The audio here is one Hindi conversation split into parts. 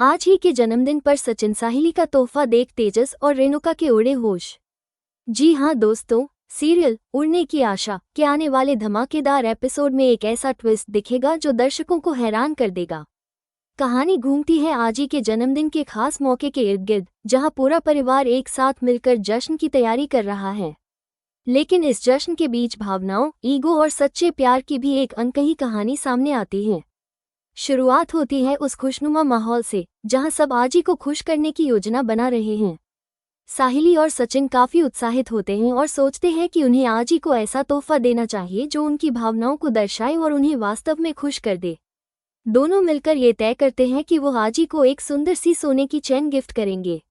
आज ही के जन्मदिन पर सचिन साहिली का तोहफा देख तेजस और रेणुका के उड़े होश। जी हाँ दोस्तों, सीरियल उड़ने की आशा के आने वाले धमाकेदार एपिसोड में एक ऐसा ट्विस्ट दिखेगा जो दर्शकों को हैरान कर देगा। कहानी घूमती है आजी के जन्मदिन के खास मौके के इर्द गिर्द, जहाँ पूरा परिवार एक साथ मिलकर जश्न की तैयारी कर रहा है। लेकिन इस जश्न के बीच भावनाओं, ईगो और सच्चे प्यार की भी एक अनकही कहानी सामने आती है। शुरुआत होती है उस खुशनुमा माहौल से, जहां सब आजी को खुश करने की योजना बना रहे हैं। साहिली और सचिन काफी उत्साहित होते हैं और सोचते हैं कि उन्हें आजी को ऐसा तोहफा देना चाहिए जो उनकी भावनाओं को दर्शाए और उन्हें वास्तव में खुश कर दे। दोनों मिलकर ये तय करते हैं कि वो आजी को एक सुंदर सी सोने की चेन गिफ्ट करेंगे।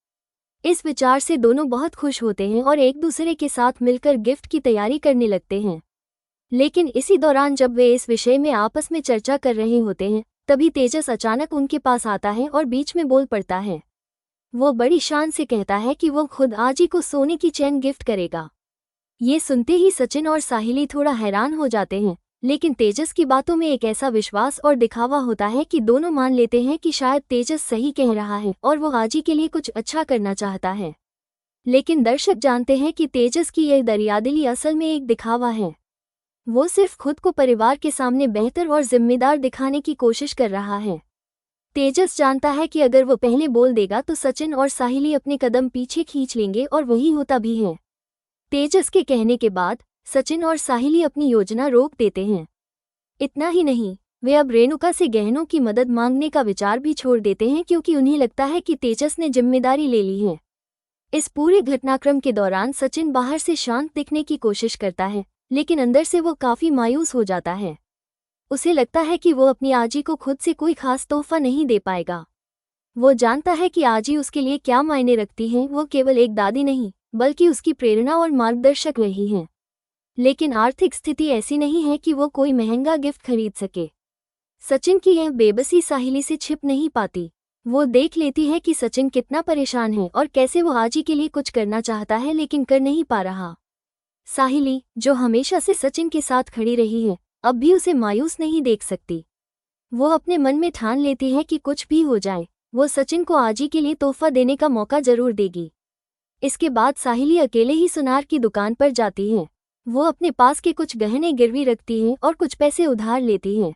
इस विचार से दोनों बहुत खुश होते हैं और एक दूसरे के साथ मिलकर गिफ्ट की तैयारी करने लगते हैं। लेकिन इसी दौरान जब वे इस विषय में आपस में चर्चा कर रहे होते हैं, तभी तेजस अचानक उनके पास आता है और बीच में बोल पड़ता है। वो बड़ी शान से कहता है कि वो खुद आजी को सोने की चेन गिफ्ट करेगा। ये सुनते ही सचिन और साहिली थोड़ा हैरान हो जाते हैं, लेकिन तेजस की बातों में एक ऐसा विश्वास और दिखावा होता है कि दोनों मान लेते हैं कि शायद तेजस सही कह रहा है और वो आजी के लिए कुछ अच्छा करना चाहता है। लेकिन दर्शक जानते हैं कि तेजस की यह दरियादिली असल में एक दिखावा है। वो सिर्फ खुद को परिवार के सामने बेहतर और जिम्मेदार दिखाने की कोशिश कर रहा है। तेजस जानता है कि अगर वो पहले बोल देगा तो सचिन और साहिली अपने कदम पीछे खींच लेंगे, और वही होता भी है। तेजस के कहने के बाद सचिन और साहिली अपनी योजना रोक देते हैं। इतना ही नहीं, वे अब रेणुका से गहनों की मदद मांगने का विचार भी छोड़ देते हैं, क्योंकि उन्हें लगता है कि तेजस ने जिम्मेदारी ले ली है। इस पूरे घटनाक्रम के दौरान सचिन बाहर से शांत दिखने की कोशिश करता है, लेकिन अंदर से वो काफी मायूस हो जाता है। उसे लगता है कि वो अपनी आजी को खुद से कोई खास तोहफा नहीं दे पाएगा। वो जानता है कि आजी उसके लिए क्या मायने रखती हैं। वो केवल एक दादी नहीं, बल्कि उसकी प्रेरणा और मार्गदर्शक रही हैं। लेकिन आर्थिक स्थिति ऐसी नहीं है कि वो कोई महंगा गिफ्ट खरीद सके। सचिन की यह बेबसी साहिली से छिप नहीं पाती। वो देख लेती है कि सचिन कितना परेशान है और कैसे वो आजी के लिए कुछ करना चाहता है लेकिन कर नहीं पा रहा। साहिली, जो हमेशा से सचिन के साथ खड़ी रही है, अब भी उसे मायूस नहीं देख सकती। वो अपने मन में ठान लेती है कि कुछ भी हो जाए, वो सचिन को आजी के लिए तोहफा देने का मौका जरूर देगी। इसके बाद साहिली अकेले ही सुनार की दुकान पर जाती है। वो अपने पास के कुछ गहने गिरवी रखती है और कुछ पैसे उधार लेती है।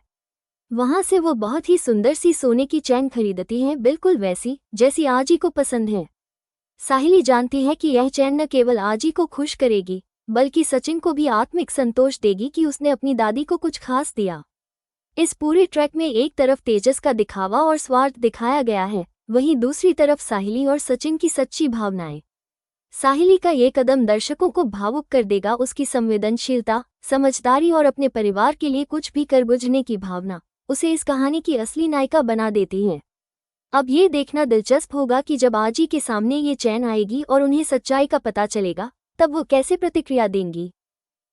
वहां से वो बहुत ही सुंदर सी सोने की चैन खरीदती है, बिल्कुल वैसी जैसी आजी को पसंद है। साहिली जानती है कि यह चैन न केवल आजी को खुश करेगी, बल्कि सचिन को भी आत्मिक संतोष देगी कि उसने अपनी दादी को कुछ खास दिया। इस पूरे ट्रैक में एक तरफ तेजस का दिखावा और स्वार्थ दिखाया गया है, वहीं दूसरी तरफ साहिली और सचिन की सच्ची भावनाएं। साहिली का ये कदम दर्शकों को भावुक कर देगा। उसकी संवेदनशीलता, समझदारी और अपने परिवार के लिए कुछ भी कर गुजरने की भावना उसे इस कहानी की असली नायिका बना देती है। अब ये देखना दिलचस्प होगा कि जब आजी के सामने ये चैन आएगी और उन्हें सच्चाई का पता चलेगा, तब वो कैसे प्रतिक्रिया देंगी।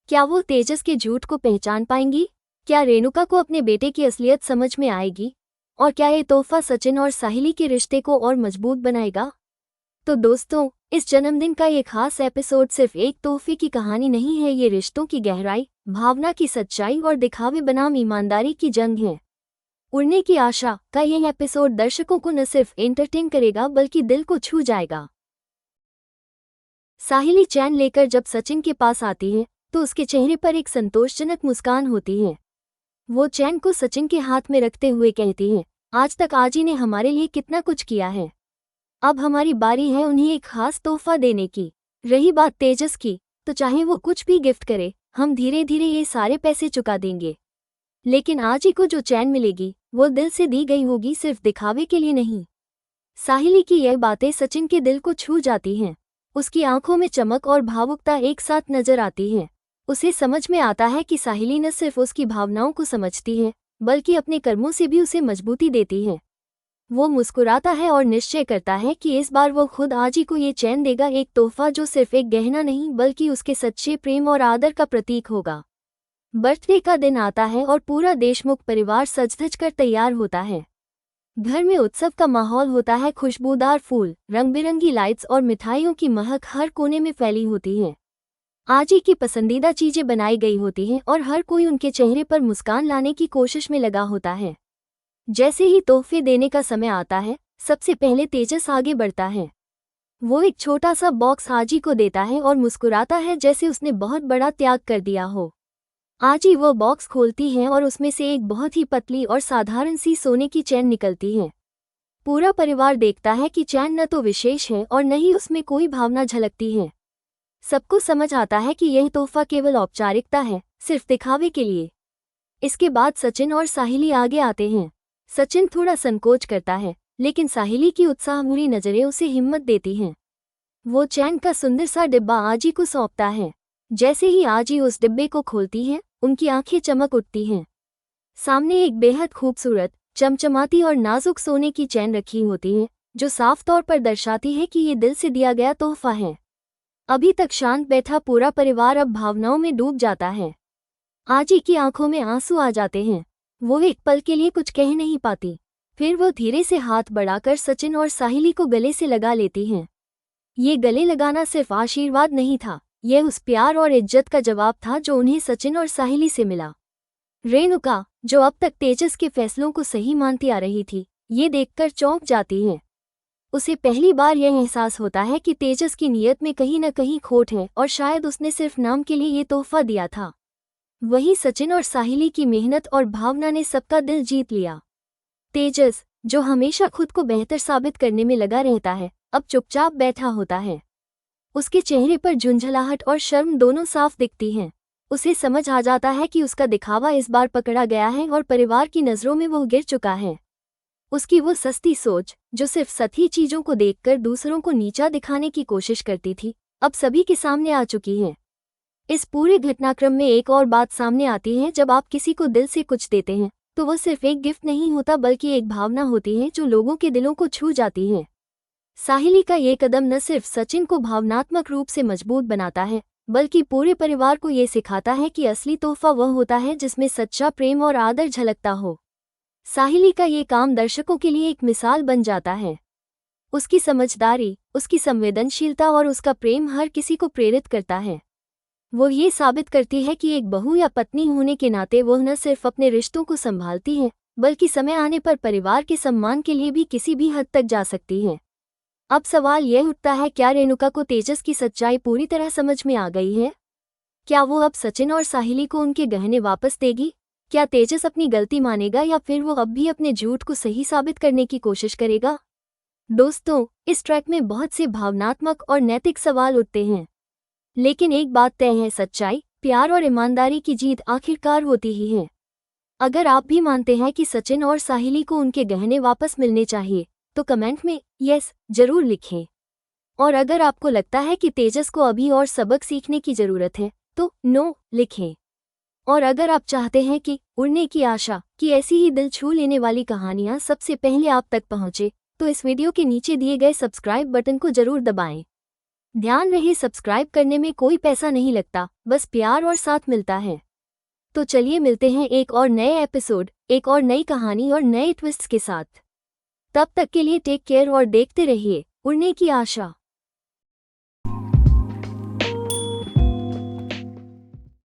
क्या वो तेजस के झूठ को पहचान पाएंगी? क्या रेणुका को अपने बेटे की असलियत समझ में आएगी? और क्या ये तोहफा सचिन और साहिली के रिश्ते को और मजबूत बनाएगा? तो दोस्तों, इस जन्मदिन का ये खास एपिसोड सिर्फ एक तोहफे की कहानी नहीं है, ये रिश्तों की गहराई, भावना की सच्चाई और दिखावे बनाम ईमानदारी की जंग है। उड़ने की आशा का यह एपिसोड दर्शकों को न सिर्फ एंटरटेन करेगा बल्कि दिल को छू जाएगा। साहिली चैन लेकर जब सचिन के पास आती है तो उसके चेहरे पर एक संतोषजनक मुस्कान होती है। वो चैन को सचिन के हाथ में रखते हुए कहती है, आज तक आजी ने हमारे लिए कितना कुछ किया है, अब हमारी बारी है उन्हें एक खास तोहफा देने की। रही बात तेजस की, तो चाहे वो कुछ भी गिफ्ट करे, हम धीरे धीरे ये सारे पैसे चुका देंगे। लेकिन आजी को जो चैन मिलेगी वो दिल से दी गई होगी, सिर्फ दिखावे के लिए नहीं। साहिली की यह बातें सचिन के दिल को छू जाती हैं। उसकी आंखों में चमक और भावुकता एक साथ नजर आती है। उसे समझ में आता है कि साहिली न सिर्फ उसकी भावनाओं को समझती है, बल्कि अपने कर्मों से भी उसे मजबूती देती है। वो मुस्कुराता है और निश्चय करता है कि इस बार वो खुद आजी को ये चैन देगा, एक तोहफा जो सिर्फ एक गहना नहीं बल्कि उसके सच्चे प्रेम और आदर का प्रतीक होगा। बर्थडे का दिन आता है और पूरा देशमुख परिवार सज-धज कर तैयार होता है। घर में उत्सव का माहौल होता है। खुशबूदार फूल, रंग-बिरंगी लाइट्स और मिठाइयों की महक हर कोने में फैली होती है। आजी की पसंदीदा चीजें बनाई गई होती हैं और हर कोई उनके चेहरे पर मुस्कान लाने की कोशिश में लगा होता है। जैसे ही तोहफे देने का समय आता है, सबसे पहले तेजस आगे बढ़ता है। वो एक छोटा सा बॉक्स आजी को देता है और मुस्कुराता है जैसे उसने बहुत बड़ा त्याग कर दिया हो। आजी वो बॉक्स खोलती है और उसमें से एक बहुत ही पतली और साधारण सी सोने की चैन निकलती है। पूरा परिवार देखता है कि चैन न तो विशेष है और न ही उसमें कोई भावना झलकती है। सबको समझ आता है कि यह तोहफा केवल औपचारिकता है, सिर्फ दिखावे के लिए। इसके बाद सचिन और साहिली आगे आते हैं। सचिन थोड़ा संकोच करता है, लेकिन साहिली की उत्साहभरी नज़रें उसे हिम्मत देती हैं। वो चैन का सुंदर सा डिब्बा आजी को सौंपता है। जैसे ही आजी उस डिब्बे को खोलती है, उनकी आंखें चमक उठती हैं। सामने एक बेहद खूबसूरत, चमचमाती और नाजुक सोने की चैन रखी होती है, जो साफ तौर पर दर्शाती है कि ये दिल से दिया गया तोहफा है। अभी तक शांत बैठा पूरा परिवार अब भावनाओं में डूब जाता है। आजी की आंखों में आंसू आ जाते हैं। वो एक पल के लिए कुछ कह नहीं पाती। फिर वो धीरे से हाथ बढ़ाकर सचिन और साहिली को गले से लगा लेती हैं। ये गले लगाना सिर्फ आशीर्वाद नहीं था, यह उस प्यार और इज्जत का जवाब था जो उन्हें सचिन और साहिली से मिला। रेणुका, जो अब तक तेजस के फैसलों को सही मानती आ रही थी, ये देखकर चौंक जाती है। उसे पहली बार यह एहसास होता है कि तेजस की नीयत में कहीं न कहीं खोट है और शायद उसने सिर्फ नाम के लिए ये तोहफा दिया था। वहीं सचिन और साहिली की मेहनत और भावना ने सबका दिल जीत लिया। तेजस, जो हमेशा खुद को बेहतर साबित करने में लगा रहता है, अब चुपचाप बैठा होता है। उसके चेहरे पर झुंझलाहट और शर्म दोनों साफ दिखती हैं। उसे समझ आ जाता है कि उसका दिखावा इस बार पकड़ा गया है और परिवार की नज़रों में वो गिर चुका है। उसकी वो सस्ती सोच, जो सिर्फ सतही चीज़ों को देखकर दूसरों को नीचा दिखाने की कोशिश करती थी, अब सभी के सामने आ चुकी है। इस पूरे घटनाक्रम में एक और बात सामने आती है। जब आप किसी को दिल से कुछ देते हैं, तो वो सिर्फ एक गिफ्ट नहीं होता, बल्कि एक भावना होती है जो लोगों के दिलों को छू जाती है। साहिली का ये कदम न सिर्फ सचिन को भावनात्मक रूप से मजबूत बनाता है, बल्कि पूरे परिवार को ये सिखाता है कि असली तोहफा वह होता है जिसमें सच्चा प्रेम और आदर झलकता हो। साहिली का ये काम दर्शकों के लिए एक मिसाल बन जाता है। उसकी समझदारी, उसकी संवेदनशीलता और उसका प्रेम हर किसी को प्रेरित करता है। वो ये साबित करती है कि एक बहू या पत्नी होने के नाते वह न सिर्फ अपने रिश्तों को संभालती है, बल्कि समय आने पर परिवार के सम्मान के लिए भी किसी भी हद तक जा सकती है। अब सवाल यह उठता है, क्या रेणुका को तेजस की सच्चाई पूरी तरह समझ में आ गई है? क्या वो अब सचिन और साहिली को उनके गहने वापस देगी? क्या तेजस अपनी गलती मानेगा या फिर वो अब भी अपने झूठ को सही साबित करने की कोशिश करेगा? दोस्तों, इस ट्रैक में बहुत से भावनात्मक और नैतिक सवाल उठते हैं, लेकिन एक बात तय है, सच्चाई, प्यार और ईमानदारी की जीत आखिरकार होती ही है। अगर आप भी मानते हैं कि सचिन और साहिली को उनके गहने वापस मिलने चाहिए, तो कमेंट में यस जरूर लिखें। और अगर आपको लगता है कि तेजस को अभी और सबक सीखने की ज़रूरत है, तो नो लिखें। और अगर आप चाहते हैं कि उड़ने की आशा की ऐसी ही दिल छू लेने वाली कहानियां सबसे पहले आप तक पहुंचे, तो इस वीडियो के नीचे दिए गए सब्सक्राइब बटन को जरूर दबाएं। ध्यान रहे, सब्सक्राइब करने में कोई पैसा नहीं लगता, बस प्यार और साथ मिलता है। तो चलिए मिलते हैं एक और नए एपिसोड, एक और नई कहानी और नए ट्विस्ट्स के साथ। तब तक के लिए टेक केयर और देखते रहिए उड़ने की आशा।